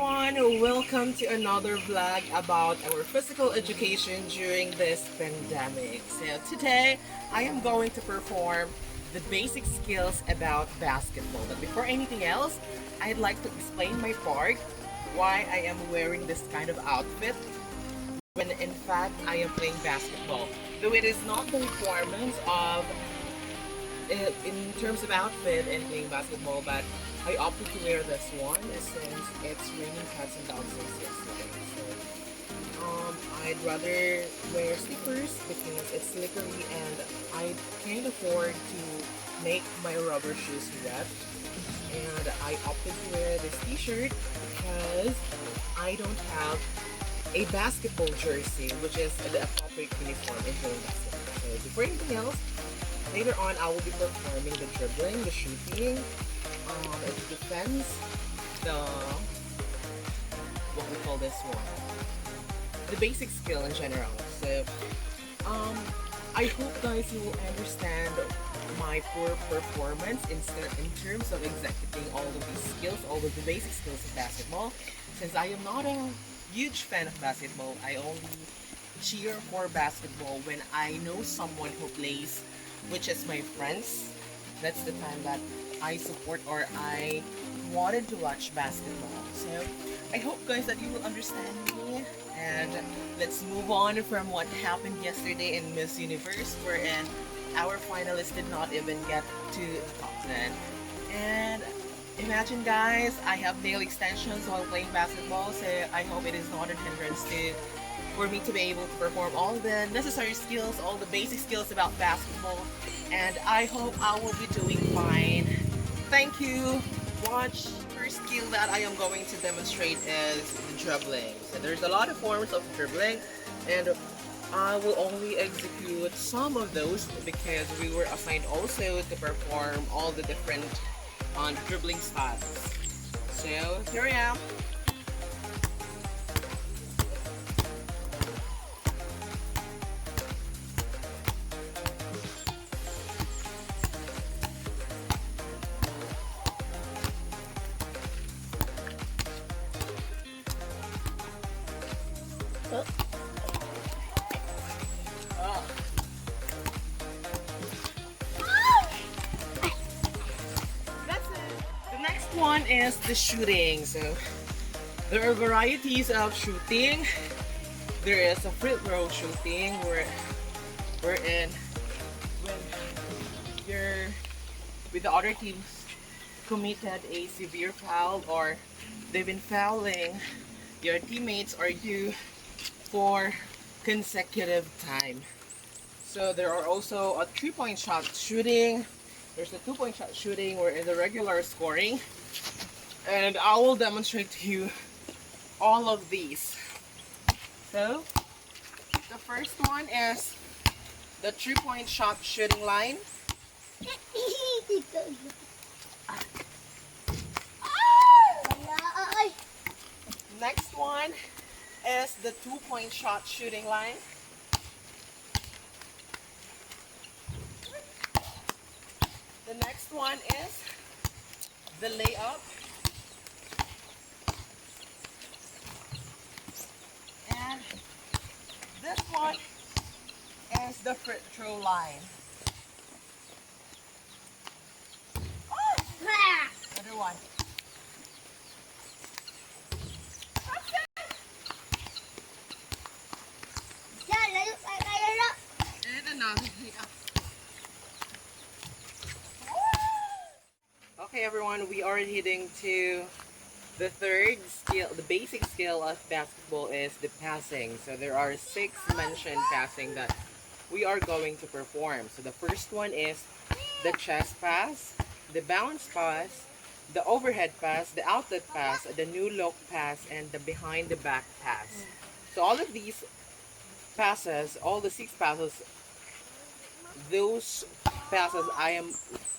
everyone, welcome to another vlog about our physical education during this pandemic. So today I am going to perform the basic skills about basketball. But before anything else, I'd like to explain my part why I am wearing this kind of outfit when in fact I am playing basketball. Though it is not the requirements of in terms of outfit and playing basketball, but I opted to wear this one since it's raining cats and dogs since yesterday. So I'd rather wear slippers because it's slippery and I can't afford to make my rubber shoes wet. And I opted to wear this t-shirt because I don't have a basketball jersey, which is the appropriate uniform in playing basketball. So before anything else, later on, I will be performing the dribbling, the shooting, the defense, the what we call this one, the basic skill in general. So, I hope guys you will understand my poor performance in terms of executing all of these skills, all of the basic skills of basketball. Since I am not a huge fan of basketball, I only cheer for basketball when I know someone who plays, which is my friends. That's the time that I support or I wanted to watch basketball. So I hope guys that you will understand me, and let's move on from what happened yesterday in Miss Universe, wherein our finalists did not even get to top 10. And imagine guys, I have nail extensions while playing basketball, so I hope it is not a hindrance to for me to be able to perform all the necessary skills, all the basic skills about basketball, and I hope I will be doing fine. Thank you. Watch. First skill that I am going to demonstrate is the dribbling. So there's a lot of forms of dribbling, and I will only execute some of those because we were assigned also to perform all the different dribbling styles. So here I am. That's it. The next one is the shooting. So there are varieties of shooting. There is a free throw shooting wherein when you're with the other teams committed a severe foul or they've been fouling your teammates or you for consecutive time. So there are also a 3-point shot shooting. There's a 2-point shot shooting. We're in the regular scoring. And I will demonstrate to you all of these. So the first one is the 3-point shot shooting line. Next one is the 2-point shot shooting line. The next one is the layup. And this one is the free throw line. Another one. And another layup. Okay everyone, we are heading to the third skill. The basic skill of basketball is the passing. So there are 6 mentioned passing that we are going to perform. So the first one is the chest pass, the bounce pass, the overhead pass, the outlet pass, the new look pass, and the behind the back pass. So all of these passes, all the 6 passes, those passes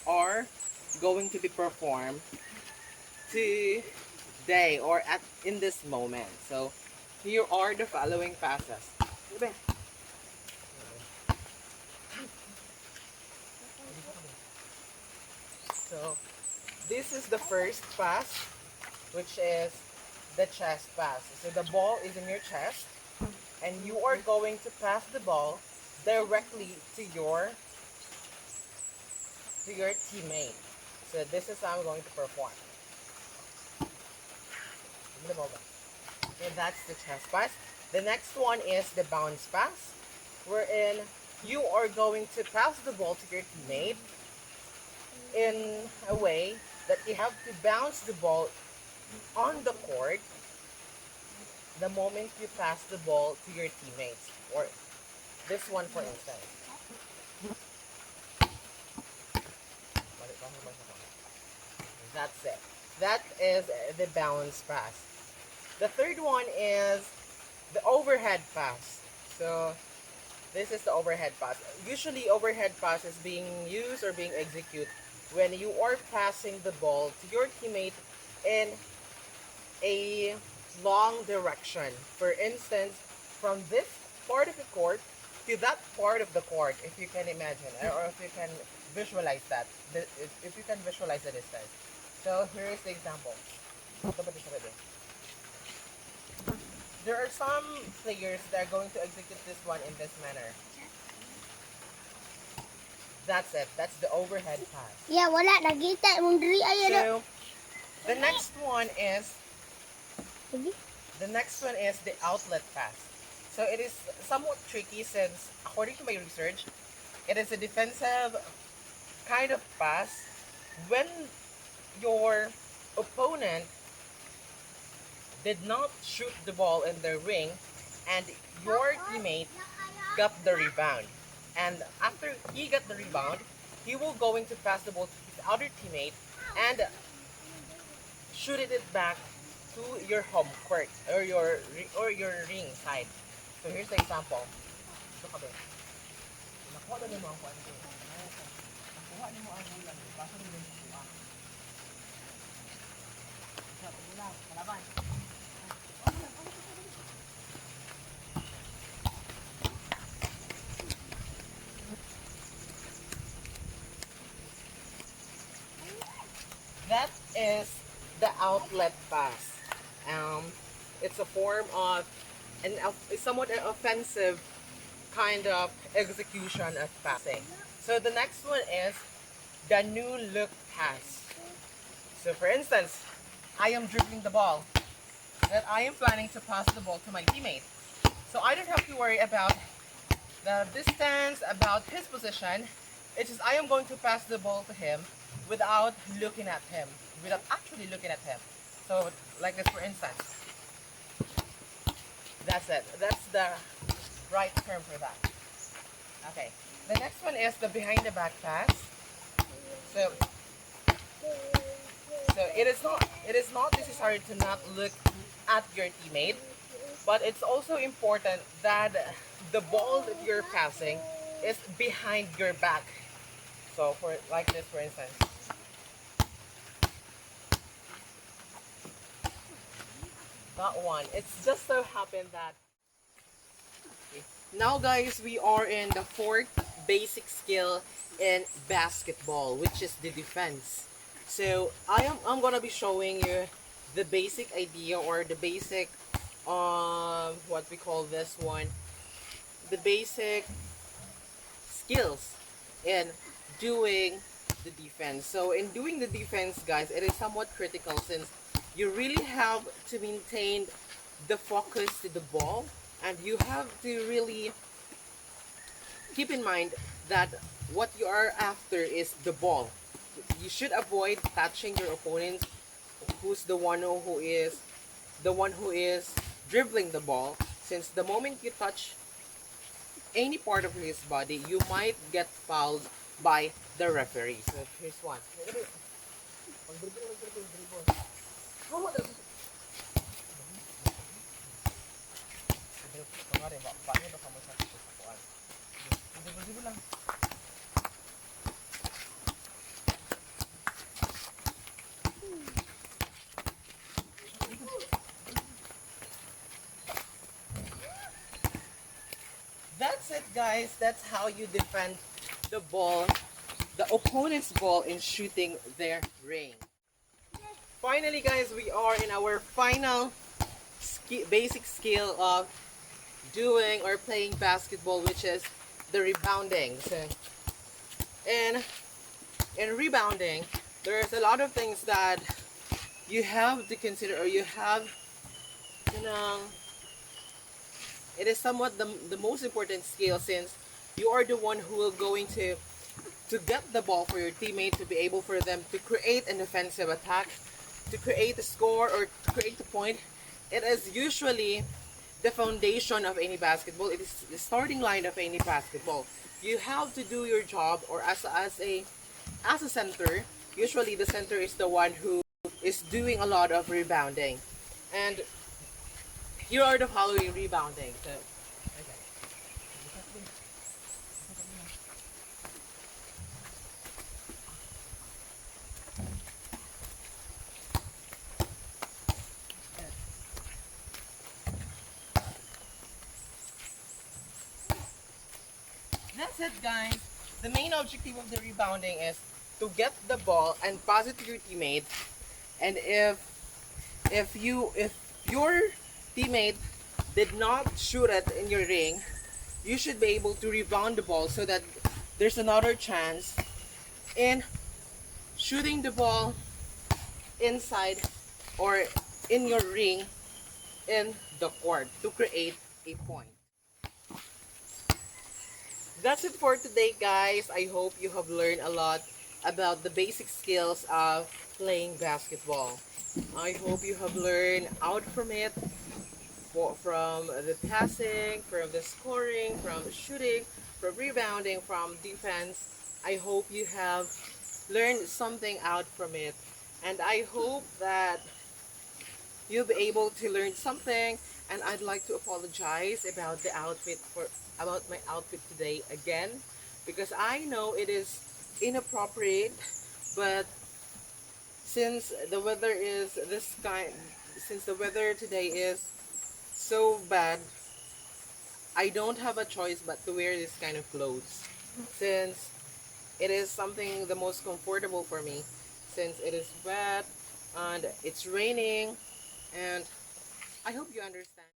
are going to be performed today or in this moment. So here are the following passes. So this is the first pass, which is the chest pass. So the ball is in your chest, and you are going to pass the ball directly to your teammate. So this is how I'm going to perform. Give me the ball back. Okay, that's the chest pass. The next one is the bounce pass, wherein you are going to pass the ball to your teammate in a way that you have to bounce the ball on the court the moment you pass the ball to your teammates. Or this one, for instance. That's it. That is the bounce pass. The third one is the overhead pass. So this is the overhead pass. Usually overhead pass is being used or being executed when you are passing the ball to your teammate in a long direction. For instance, from this part of the court to that part of the court, if you can imagine, or if you can visualize that, if you can visualize the distance. So here is the example. There are some players that are going to execute this one in this manner. That's it. That's the overhead pass. Yeah, wala nakita mong diri ayo na. So the next one is the outlet pass. So it is somewhat tricky since, according to my research, it is a defensive kind of pass when your opponent did not shoot the ball in the ring and your teammate got the rebound. And after he got the rebound, he will going to pass the ball to his other teammate and shoot it back to your home court or your ring side. So here's the example. Look at it. Nakuha na mo ang kuha nito. Nakuha nimo ang ulan. Basta mo yung kuha. Kalaban. That is the outlet pass. It's a form of somewhat an offensive kind of execution of passing. So the next one is the new look pass. So for instance, I am dribbling the ball, that I am planning to pass the ball to my teammate. So I don't have to worry about the distance, about his position. It's just I am going to pass the ball to him without looking at him, without actually looking at him. So like this, for instance. That's it. That's the right term for that. Okay. The next one is the behind the back pass. So it is not necessary to not look at your teammate, but it's also important that the ball that you're passing is behind your back. So for like this, for instance. That one. It's just so happened that. Okay. Now guys, we are in the fourth basic skill in basketball, which is the defense. So I'm gonna be showing you the basic idea or the basic what we call this one, the basic skills in doing the defense. So in doing the defense, guys, it is somewhat critical since you really have to maintain the focus to the ball, and you have to really keep in mind that what you are after is the ball. You should avoid touching your opponent, who's the one who is dribbling the ball, since the moment you touch any part of his body, you might get fouled by the referee. So here's one. That's it, guys. That's how you defend the ball, the opponent's ball, in shooting their ring. Finally, guys, we are in our final basic skill of doing or playing basketball, which is the rebounding. So, in rebounding, there's a lot of things that you have to consider, or you have, you know, it is somewhat the most important skill, since you are the one who will going to get the ball for your teammate, to be able for them to create an offensive attack, to create a score, or to create a point. It is usually the foundation of any basketball. It is the starting line of any basketball. You have to do your job, or as a center, usually the center is the one who is doing a lot of rebounding. And here are the following rebounding. So, okay. That's it, guys. The main objective of the rebounding is to get the ball and pass it to your teammate. And if your teammate did not shoot it in your ring, you should be able to rebound the ball so that there's another chance in shooting the ball inside or in your ring in the court to create a point. That's it for today, guys. I hope you have learned a lot about the basic skills of playing basketball. I hope you have learned out from it, from the passing, from the scoring, from shooting, from rebounding, from defense. I hope you have learned something out from it. And I hope that you'll be able to learn something. And I'd like to apologize about about my outfit today again, because I know it is inappropriate, but since the weather is this kind since the weather today is so bad, I don't have a choice but to wear this kind of clothes, since it is something the most comfortable for me, since it is wet and it's raining. And I hope you understand.